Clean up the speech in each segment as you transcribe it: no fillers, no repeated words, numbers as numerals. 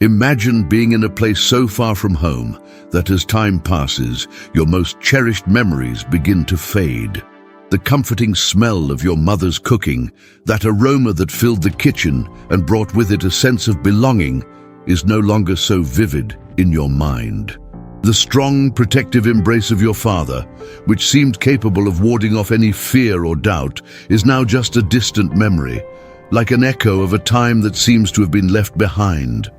Imagine being in a place so far from home that as time passes, your most cherished memories begin to fade. The comforting smell of your mother's cooking, that aroma that filled the kitchen and brought with it a sense of belonging, is no longer so vivid in your mind. The strong, protective embrace of your father, which seemed capable of warding off any fear or doubt, is now just a distant memory, like an echo of a time that seems to have been left behind.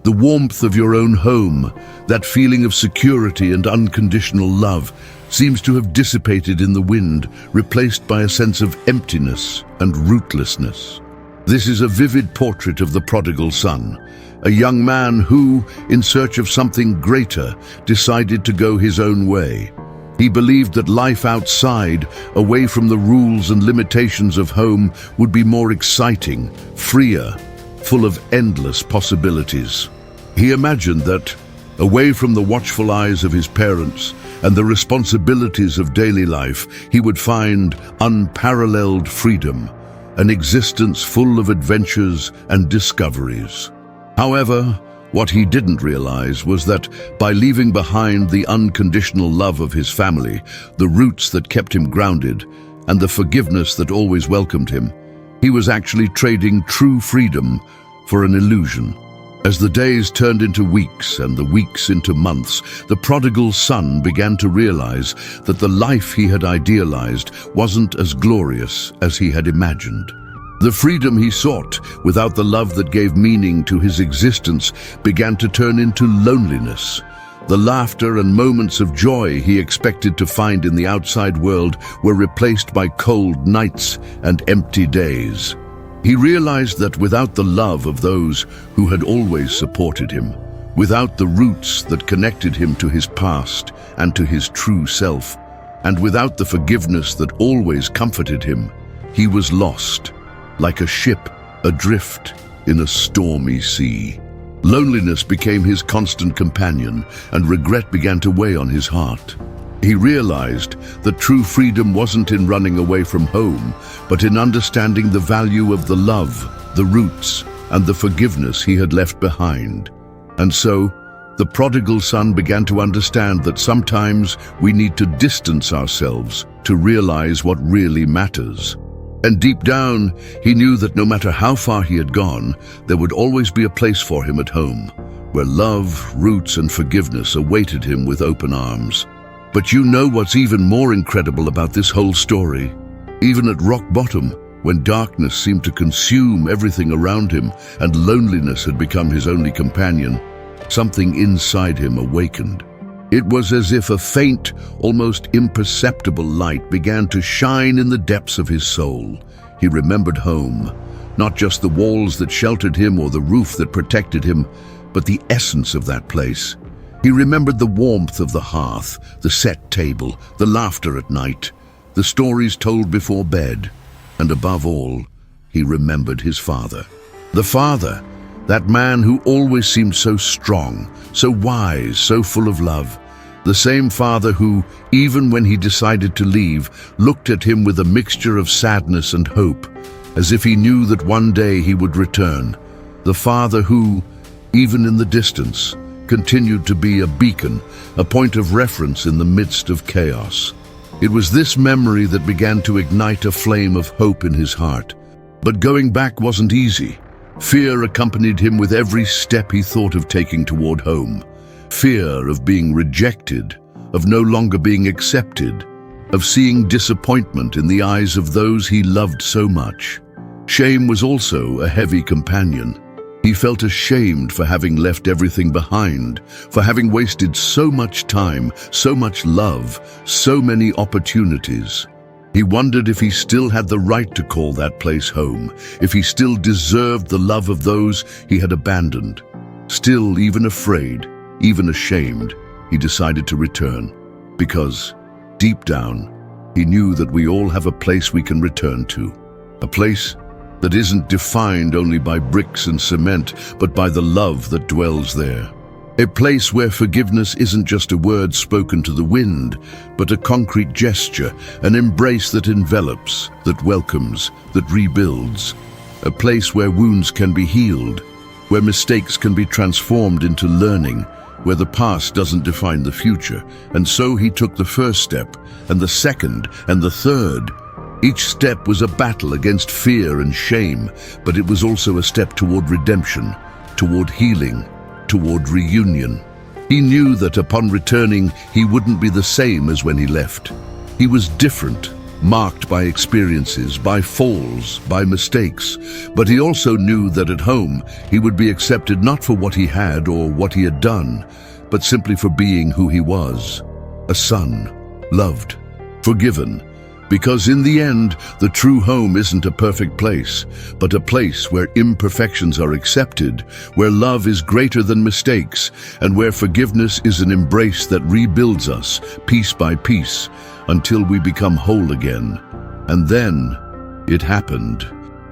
The warmth of your own home, that feeling of security and unconditional love, seems to have dissipated in the wind, replaced by a sense of emptiness and rootlessness. This is a vivid portrait of the prodigal son, a young man who, in search of something greater, decided to go his own way. He believed that life outside, away from the rules and limitations of home, would be more exciting, freer, full of endless possibilities. He imagined that, away from the watchful eyes of his parents and the responsibilities of daily life, he would find unparalleled freedom, an existence full of adventures and discoveries. However, what he didn't realize was that by leaving behind the unconditional love of his family, the roots that kept him grounded, and the forgiveness that always welcomed him, he was actually trading true freedom for an illusion. As the days turned into weeks and the weeks into months, the prodigal son began to realize that the life he had idealized wasn't as glorious as he had imagined. The freedom he sought, without the love that gave meaning to his existence, began to turn into loneliness. The laughter and moments of joy he expected to find in the outside world were replaced by cold nights and empty days. He realized that without the love of those who had always supported him, without the roots that connected him to his past and to his true self, and without the forgiveness that always comforted him, he was lost, like a ship adrift in a stormy sea. Loneliness became his constant companion, and regret began to weigh on his heart. He realized that true freedom wasn't in running away from home, but in understanding the value of the love, the roots, and the forgiveness he had left behind. And so, the prodigal son began to understand that sometimes we need to distance ourselves to realize what really matters. And deep down, he knew that no matter how far he had gone, there would always be a place for him at home, where love, roots, and forgiveness awaited him with open arms. But you know what's even more incredible about this whole story? Even at rock bottom, when darkness seemed to consume everything around him and loneliness had become his only companion, something inside him awakened. It was as if a faint, almost imperceptible light began to shine in the depths of his soul. He remembered home, not just the walls that sheltered him or the roof that protected him, but the essence of that place. He remembered the warmth of the hearth, the set table, the laughter at night, the stories told before bed, and above all, he remembered his father. The father, that man who always seemed so strong, so wise, so full of love. The same father who, even when he decided to leave, looked at him with a mixture of sadness and hope, as if he knew that one day he would return. The father who, even in the distance, continued to be a beacon, a point of reference in the midst of chaos. It was this memory that began to ignite a flame of hope in his heart. But going back wasn't easy. Fear accompanied him with every step he thought of taking toward home. Fear of being rejected, of no longer being accepted, of seeing disappointment in the eyes of those he loved so much. Shame was also a heavy companion. He felt ashamed for having left everything behind, for having wasted so much time, so much love, so many opportunities. He wondered if he still had the right to call that place home, if he still deserved the love of those he had abandoned. Still, even afraid, even ashamed, he decided to return, because, deep down, he knew that we all have a place we can return to, a place that isn't defined only by bricks and cement, but by the love that dwells there. A place where forgiveness isn't just a word spoken to the wind, but a concrete gesture, an embrace that envelops, that welcomes, that rebuilds. A place where wounds can be healed, where mistakes can be transformed into learning, where the past doesn't define the future. And so he took the first step, and the second, and the third. Each step was a battle against fear and shame, but it was also a step toward redemption, toward healing, toward reunion. He knew that upon returning, he wouldn't be the same as when he left. He was different, marked by experiences, by falls, by mistakes. But he also knew that at home, he would be accepted not for what he had or what he had done, but simply for being who he was. A son, loved, forgiven. Because in the end, the true home isn't a perfect place, but a place where imperfections are accepted, where love is greater than mistakes, and where forgiveness is an embrace that rebuilds us, piece by piece, until we become whole again. And then, it happened.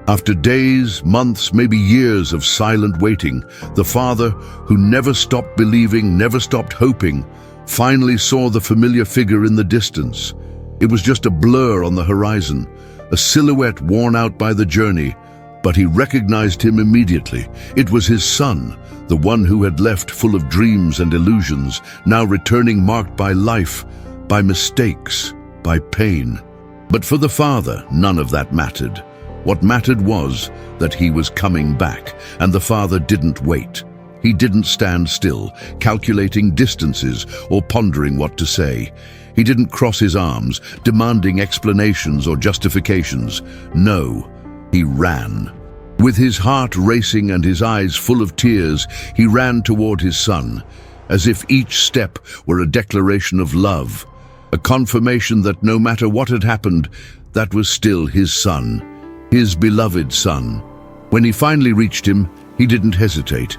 After days, months, maybe years of silent waiting, the father, who never stopped believing, never stopped hoping, finally saw the familiar figure in the distance. It was just a blur on the horizon, a silhouette worn out by the journey, but he recognized him immediately. It was his son, the one who had left full of dreams and illusions, now returning marked by life, by mistakes, by pain. But for the father, none of that mattered. What mattered was that he was coming back, and the father didn't wait. He didn't stand still, calculating distances or pondering what to say. He didn't cross his arms, demanding explanations or justifications. No, he ran. With his heart racing and his eyes full of tears, he ran toward his son, as if each step were a declaration of love, a confirmation that no matter what had happened, that was still his son, his beloved son. When he finally reached him, he didn't hesitate.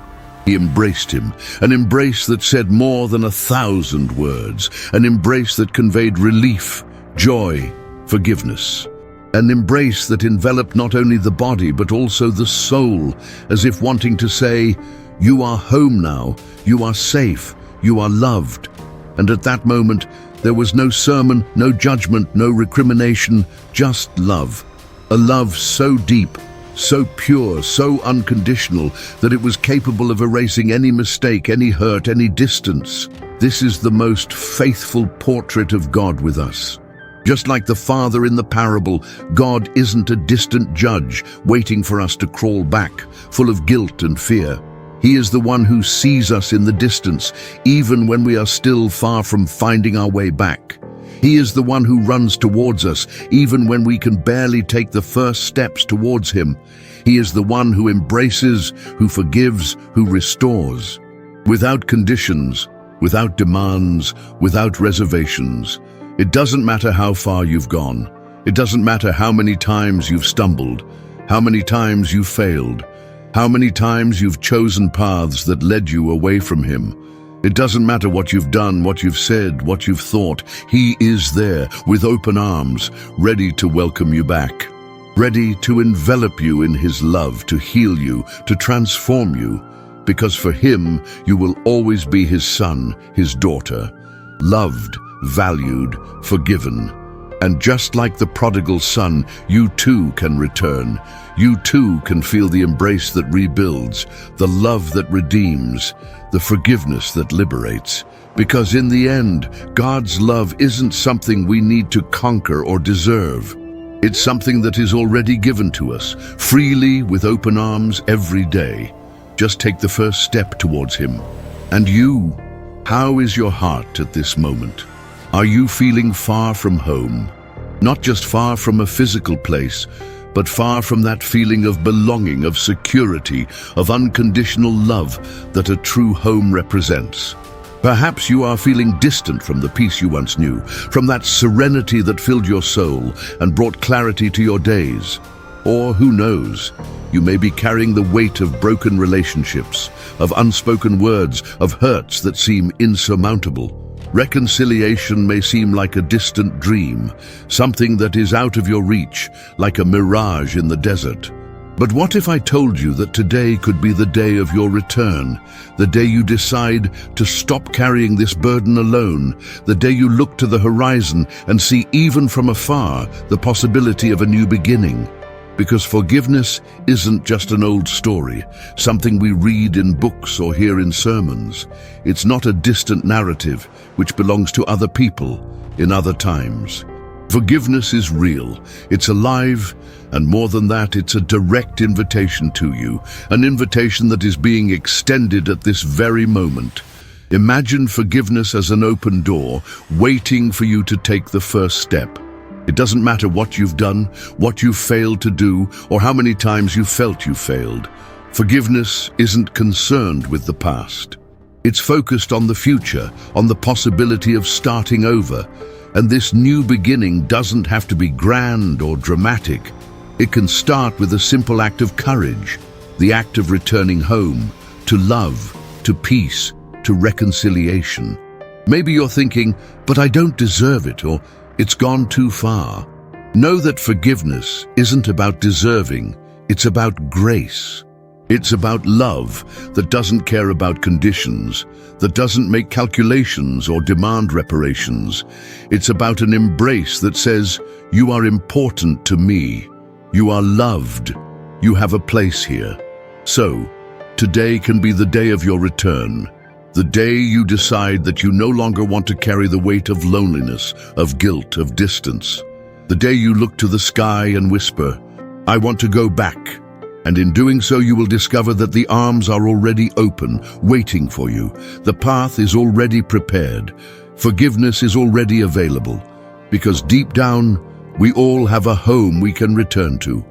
He embraced him, an embrace that said more than 1,000 words, an embrace that conveyed relief, joy, forgiveness. An embrace that enveloped not only the body but also the soul, as if wanting to say, "You are home now, you are safe, you are loved." And at that moment, there was no sermon, no judgment, no recrimination, just love. A love so deep, so pure, so unconditional, that it was capable of erasing any mistake, any hurt, any distance. This is the most faithful portrait of God with us. Just like the father in the parable, God isn't a distant judge waiting for us to crawl back, full of guilt and fear. He is the one who sees us in the distance, even when we are still far from finding our way back. He is the one who runs towards us, even when we can barely take the first steps towards him. He is the one who embraces, who forgives, who restores. Without conditions, without demands, without reservations. It doesn't matter how far you've gone. It doesn't matter how many times you've stumbled, how many times you've failed, how many times you've chosen paths that led you away from him. It doesn't matter what you've done, what you've said, what you've thought. He is there with open arms, ready to welcome you back, ready to envelop you in his love, to heal you, to transform you, because for him, you will always be his son, his daughter, loved, valued, forgiven. And just like the prodigal son, you too can return. You too can feel the embrace that rebuilds, the love that redeems, the forgiveness that liberates. Because in the end, God's love isn't something we need to conquer or deserve. It's something that is already given to us, freely with open arms every day. Just take the first step towards him. And you, how is your heart at this moment? Are you feeling far from home? Not just far from a physical place, but far from that feeling of belonging, of security, of unconditional love that a true home represents. Perhaps you are feeling distant from the peace you once knew, from that serenity that filled your soul and brought clarity to your days. Or who knows, you may be carrying the weight of broken relationships, of unspoken words, of hurts that seem insurmountable. Reconciliation may seem like a distant dream, something that is out of your reach, like a mirage in the desert. But what if I told you that today could be the day of your return, the day you decide to stop carrying this burden alone, the day you look to the horizon and see even from afar the possibility of a new beginning? Because forgiveness isn't just an old story, something we read in books or hear in sermons. It's not a distant narrative which belongs to other people in other times. Forgiveness is real, it's alive, and more than that, it's a direct invitation to you, an invitation that is being extended at this very moment. Imagine forgiveness as an open door, waiting for you to take the first step. It doesn't matter what you've done, what you've failed to do, or how many times you felt you failed. Forgiveness isn't concerned with the past. It's focused on the future, on the possibility of starting over. And this new beginning doesn't have to be grand or dramatic. It can start with a simple act of courage, the act of returning home, to love, to peace, to reconciliation. Maybe you're thinking, but I don't deserve it, or it's gone too far. Know that forgiveness isn't about deserving, it's about grace. It's about love that doesn't care about conditions, that doesn't make calculations or demand reparations. It's about an embrace that says, you are important to me. You are loved. You have a place here. So, today can be the day of your return. The day you decide that you no longer want to carry the weight of loneliness, of guilt, of distance. The day you look to the sky and whisper, I want to go back. And in doing so, you will discover that the arms are already open, waiting for you. The path is already prepared. Forgiveness is already available. Because deep down, we all have a home we can return to.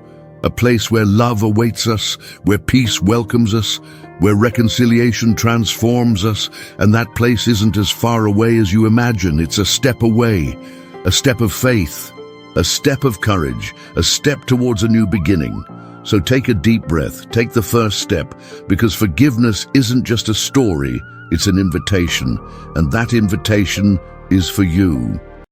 A place where love awaits us, where peace welcomes us, where reconciliation transforms us, and that place isn't as far away as you imagine. It's a step away, a step of faith, a step of courage, a step towards a new beginning. So take a deep breath, take the first step, because forgiveness isn't just a story, it's an invitation, and that invitation is for you.